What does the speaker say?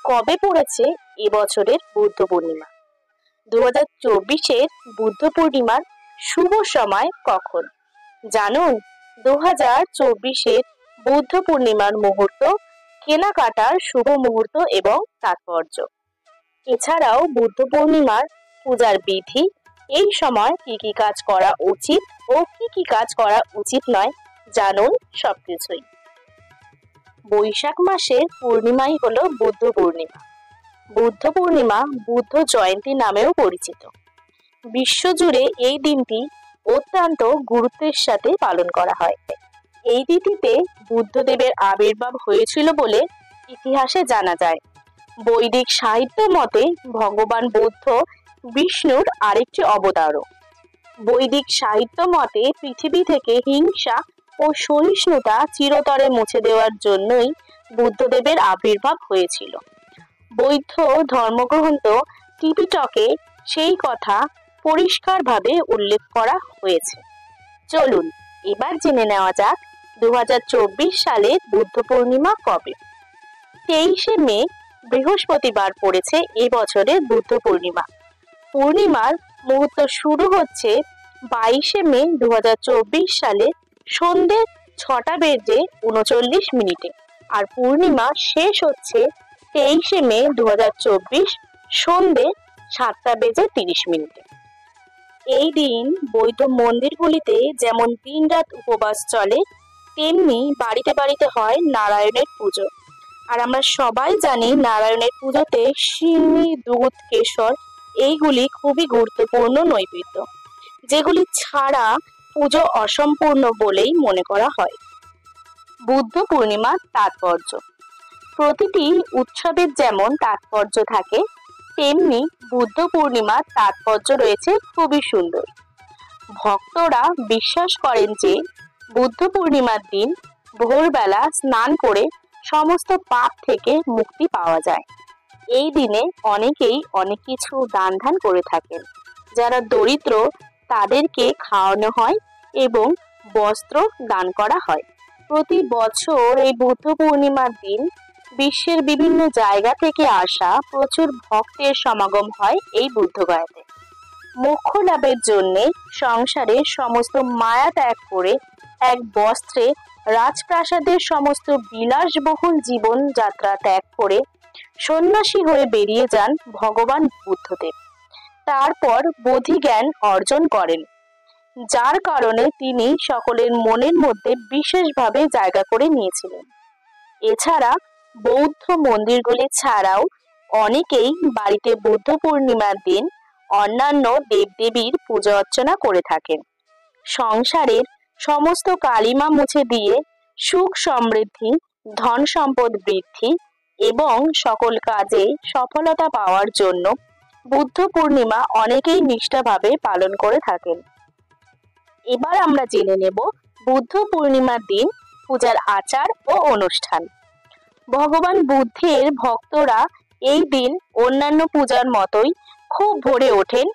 কবে পড়েছে এবছরের বুদ্ধ পূর্ণিমা? 2024-এর বুদ্ধ পূর্ণিমার শুভ সময় কখন জানুন? 2024-এর বুদ্ধ পূর্ণিমার মুহূর্ত, কেনাকাটার শুভ মুহূর্ত এবং তাৎপর্য। এছাড়াও বুদ্ধ পূর্ণিমার পূজার বিধি, এই সময় কি কি কাজ করা উচিত ও কি কি কাজ করা উচিত নয় জানুন সবকিছুই। বৈশাখ মাসের পূর্ণিমাই হলো বুদ্ধ পূর্ণিমা। বুদ্ধ পূর্ণিমা বুদ্ধ জয়ন্তী নামেও পরিচিত। বিশ্বজুড়ে এই দিনটি অত্যন্ত গুরুত্বের সাথে পালন করা হয়। এই তিথিতে বুদ্ধদেবের আবির্ভাব হয়েছিল বলে ইতিহাসে জানা যায়। বৈদিক সাহিত্য মতে ভগবান বুদ্ধ বিষ্ণুর আরেকটি অবতারও। বৈদিক সাহিত্য মতে পৃথিবী থেকে হিংসা ও সহিষ্ণুতা চিরতরে মুছে দেওয়ার জন্যই বুদ্ধদেবের আবির্ভাব হয়েছিল। বৌদ্ধ ধর্মগ্রন্থ ত্রিপিটকে সেই কথা পরিষ্কারভাবে উল্লেখ করা হয়েছে। চলুন এবার জেনে নেওয়া যাক 2024 সালে বুদ্ধ পূর্ণিমা কবে। 23শে মে বৃহস্পতিবার পড়েছে এবছরের বুদ্ধ পূর্ণিমা। পূর্ণিমার মুহূর্ত শুরু হচ্ছে 22শে মে 2024 সালে সন্ধ্যে 6:39 আর পূর্ণিমা শেষ হচ্ছে 23শে মে 2024 সন্ধ্যে 7:30। এই দিন বৌদ্ধ মন্দিরগুলিতে যেমন দিনরাত উপবাস চলে, তেমনি বাড়িতে বাড়িতে হয় নারায়ণের পুজো। আর আমরা সবাই জানি নারায়ণের পুজোতে সিন্নি, দুধ, কেশর এইগুলি খুবই গুরুত্বপূর্ণ নৈবেদ্য, যেগুলি ছাড়া পুজো অসম্পূর্ণ বলেই মনে করা হয়। বুদ্ধ পূর্ণিমার তাৎপর্য। প্রতিটি উৎসবের যেমন তাৎপর্য থাকে, তেমনি বুদ্ধ পূর্ণিমার তাৎপর্য রয়েছে খুবই সুন্দর। ভক্তরা বিশ্বাস করেন যে বুদ্ধ পূর্ণিমার দিন ভোরবেলা স্নান করে সমস্ত পাপ থেকে মুক্তি পাওয়া যায়। এই দিনে অনেকেই অনেক কিছু দান ধ্যান করে থাকেন। যারা দরিদ্র তাদেরকে খাওয়ানো হয় এবং বস্ত্র দান করা হয়। প্রতি বছর এই বুদ্ধ পূর্ণিমার দিন বিশ্বের বিভিন্ন জায়গা থেকে আসা প্রচুর ভক্তের সমাগম হয় এই বুদ্ধগয়াতে। মোক্ষ লাভের জন্য সংসারের সমস্ত মায়া ত্যাগ করে এক বস্ত্রে রাজপ্রাসাদের সমস্ত বিলাসবহুল জীবন যাত্রা ত্যাগ করে সন্ন্যাসী হয়ে বেরিয়ে যান ভগবান বুদ্ধদেব। তারপর বোধি জ্ঞান অর্জন করেন, যার কারণে তিনি সকলের মনের মধ্যে বিশেষভাবে জায়গা করে নিয়েছিলেন। এছাড়া বৌদ্ধ মন্দিরগুলি ছাড়াও অনেকেই বাড়িতে বুদ্ধ পূর্ণিমার দিন অন্যান্য দেবদেবীর পূজা অর্চনা করে থাকেন। সংসারের সমস্ত কালিমা মুছে দিয়ে সুখ সমৃদ্ধি, ধন সম্পদ বৃদ্ধি এবং সকল কাজে সফলতা পাওয়ার জন্য বুদ্ধ পূর্ণিমা অনেকেই নিষ্ঠাভাবে পালন করে থাকেন। এবার আমরা জেনে নেব বুদ্ধ পূর্ণিমার দিন পূজার আচার ও অনুষ্ঠান। ভগবান বুদ্ধের ভক্তরা এই দিন অন্যান্য পূজার মতোই খুব ভোরে ওঠেন